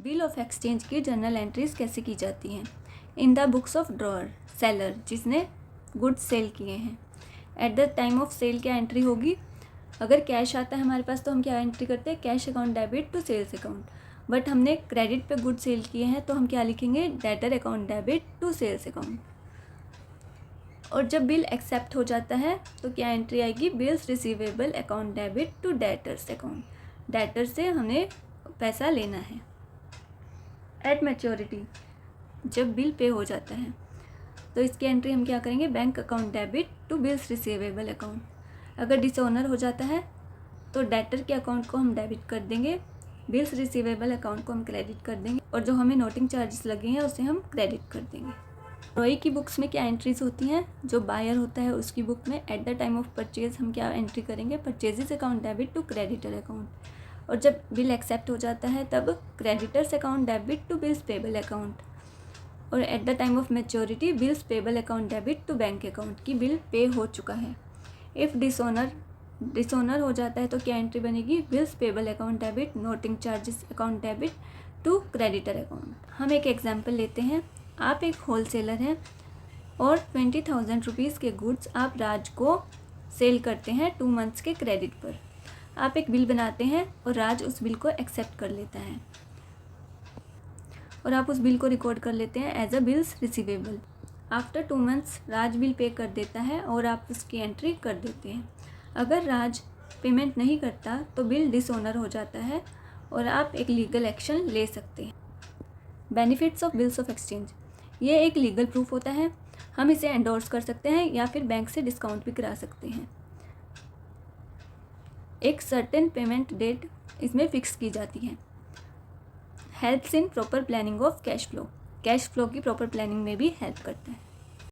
Bill of exchange की journal entries कैसे की जाती हैं। In the books of drawer seller जिसने गुड्स सेल किए हैं, at the time of sale क्या एंट्री होगी। अगर कैश आता है हमारे पास तो हम क्या एंट्री करते हैं, cash account debit to sales account. But हमने क्रेडिट पे गुड सेल किए हैं तो हम क्या लिखेंगे, debtor account debit to sales account. और जब बिल एक्सेप्ट हो जाता है तो क्या एंट्री आएगी, bills receivable account debit to debtors account. Debtor से हमें पैसा लेना है। एट मैच्योरिटी जब बिल पे हो जाता है तो इसकी एंट्री हम क्या करेंगे, bank account debit to bills receivable account. अगर डिसऑनर हो जाता है तो डेटर के अकाउंट को हम डेबिट कर देंगे, बिल्स रिसीवेबल अकाउंट को हम क्रेडिट कर देंगे और जो हमें नोटिंग चार्जेस लगे हैं उसे हम क्रेडिट कर देंगे। रॉय की बुक्स में क्या एंट्रीज होती हैं, जो बायर होता है उसकी बुक में at the time of purchase हम क्या एंट्री करेंगे, purchases account debit to creditor account. और जब बिल एक्सेप्ट हो जाता है तब creditors account debit to bills payable account. और at the time of maturity bills payable account debit to bank account की बिल पे हो चुका है। इफ़ डिसऑनर हो जाता है तो क्या एंट्री बनेगी, bills payable account debit noting charges account debit to creditor account. हम एक एग्जांपल लेते हैं। आप एक होलसेलर हैं और 20,000 रुपीज़ के गुड्स आप राज को सेल करते हैं 2 मंथ्स के क्रेडिट पर। आप एक बिल बनाते हैं और राज उस बिल को एक्सेप्ट कर लेता है और आप उस बिल को रिकॉर्ड कर लेते हैं as a bills receivable. After 2 months Raj bill pay कर देता है और आप उसकी एंट्री कर देते हैं। अगर राज पेमेंट नहीं करता तो बिल डिसऑनर हो जाता है और आप एक लीगल एक्शन ले सकते हैं। Benefits of bills of exchange, ये एक लीगल प्रूफ होता है। हम इसे एंडोर्स कर सकते हैं या फिर बैंक से डिस्काउंट भी करा सकते हैं। एक सर्टेन पेमेंट डेट इसमें फिक्स की जाती है। Helps in proper planning of cash flow की प्रॉपर प्लानिंग में भी हेल्प करता है।